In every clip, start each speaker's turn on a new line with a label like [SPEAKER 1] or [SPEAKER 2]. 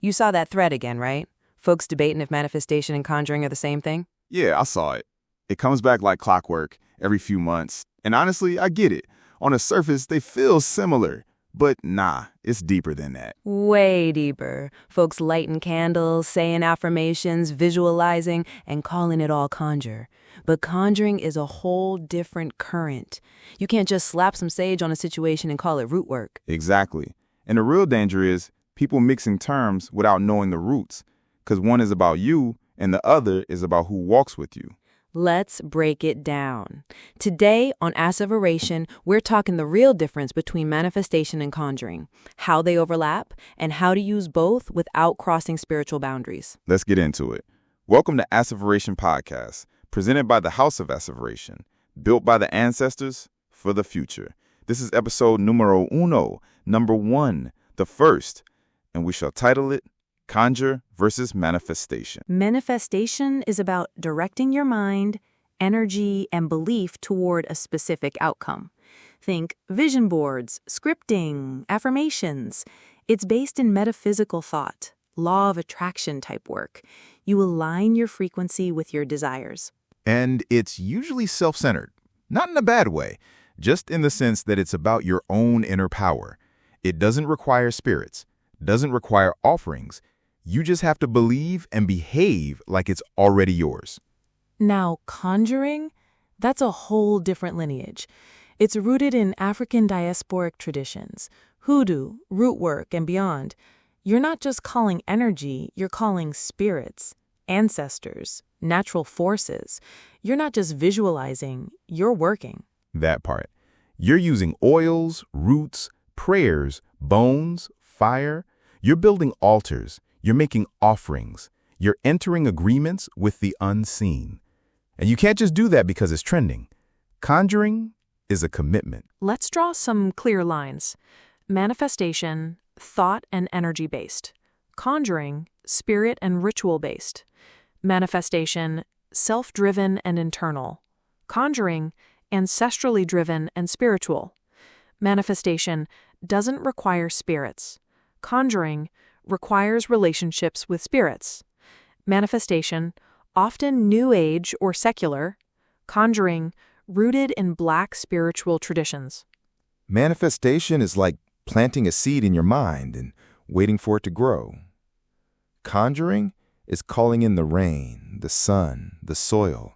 [SPEAKER 1] You saw that thread again, right? Folks debating if manifestation and conjuring are the same thing?
[SPEAKER 2] Yeah, I saw it. It comes back like clockwork every few months. And honestly, I get it. On the surface, they feel similar. But nah, it's deeper than that.
[SPEAKER 1] Way deeper. Folks lighting candles, saying affirmations, visualizing, and calling it all conjure. But conjuring is a whole different current. You can't just slap some sage on a situation and call it root work.
[SPEAKER 2] Exactly. And the real danger is people mixing terms without knowing the roots. Because one is about you and the other is about who walks with you.
[SPEAKER 1] Let's break it down. Today on Asseveration, we're talking the real difference between manifestation and conjuring, how they overlap, and how to use both without crossing spiritual boundaries.
[SPEAKER 2] Let's get into it. Welcome to Asseveration Podcast, presented by the Haus of Asseveration, built by the ancestors for the future. This is episode numero uno, number one, the first, and we shall title it Conjure versus Manifestation.
[SPEAKER 1] Manifestation is about directing your mind, energy, and belief toward a specific outcome. Think vision boards, scripting, affirmations. It's based in metaphysical thought, law of attraction type work. You align your frequency with your desires.
[SPEAKER 3] And it's usually self-centered, not in a bad way, just in the sense that it's about your own inner power. It doesn't require spirits, doesn't require offerings. You just have to believe and behave like it's already yours.
[SPEAKER 4] Now, conjuring, that's a whole different lineage. It's rooted in African diasporic traditions, hoodoo, root work, and beyond. You're not just calling energy, you're calling spirits, ancestors, natural forces. You're not just visualizing, you're working.
[SPEAKER 3] That part. You're using oils, roots, prayers, bones, fire. You're building altars. You're making offerings. You're entering agreements with the unseen. And you can't just do that because it's trending. Conjuring is a commitment.
[SPEAKER 4] Let's draw some clear lines. Manifestation, thought and energy-based. Conjuring, spirit and ritual-based. Manifestation, self-driven and internal. Conjuring, ancestrally driven and spiritual. Manifestation doesn't require spirits. Conjuring requires relationships with spirits. Manifestation, often New Age or secular. Conjuring, rooted in Black spiritual traditions.
[SPEAKER 3] Manifestation is like planting a seed in your mind and waiting for it to grow. Conjuring is calling in the rain, the sun, the soil,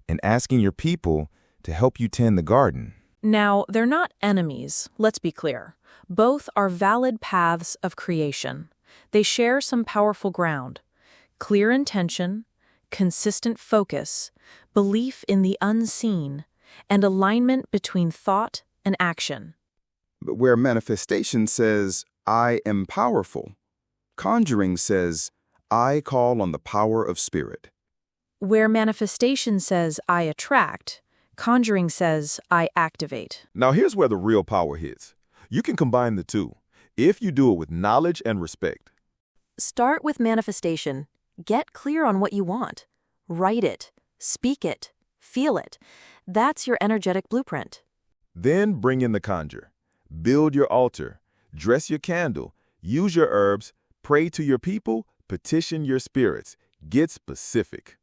[SPEAKER 3] and asking your people to help you tend the garden.
[SPEAKER 4] Now, they're not enemies, let's be clear. Both are valid paths of creation. They share some powerful ground: clear intention, consistent focus, belief in the unseen, and alignment between thought and action.
[SPEAKER 2] But where manifestation says, I am powerful, conjuring says, I call on the power of spirit.
[SPEAKER 4] Where manifestation says, I attract, conjuring says, I activate.
[SPEAKER 5] Now here's where the real power hits. You can combine the two, if you do it with knowledge and respect.
[SPEAKER 6] Start with manifestation. Get clear on what you want. Write it, speak it, feel it. That's your energetic blueprint.
[SPEAKER 5] Then bring in the conjure. Build your altar, dress your candle, use your herbs, pray to your people, petition your spirits. Get specific.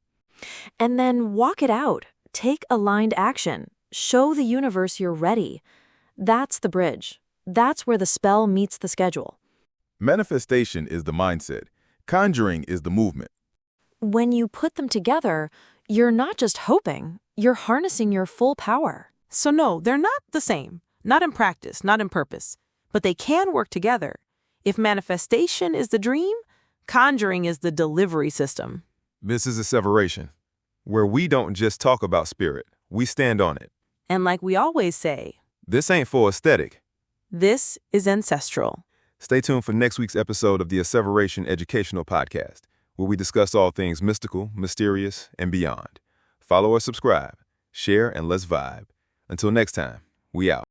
[SPEAKER 6] And then walk it out. Take aligned action. Show the universe you're ready. That's the bridge. That's where the spell meets the schedule.
[SPEAKER 5] Manifestation is the mindset. Conjuring is the movement.
[SPEAKER 6] When you put them together, you're not just hoping, you're harnessing your full power.
[SPEAKER 7] So no, they're not the same. Not in practice, not in purpose. But they can work together. If manifestation is the dream, conjuring is the delivery system.
[SPEAKER 5] This is Asseveration, where we don't just talk about spirit, we stand on it.
[SPEAKER 7] And like we always say,
[SPEAKER 5] This ain't for aesthetic.
[SPEAKER 7] this is Ancestral.
[SPEAKER 5] Stay tuned for next week's episode of the Asseveration Educational Podcast, where we discuss all things mystical, mysterious, and beyond. Follow or subscribe, share, and let's vibe. Until next time, we out.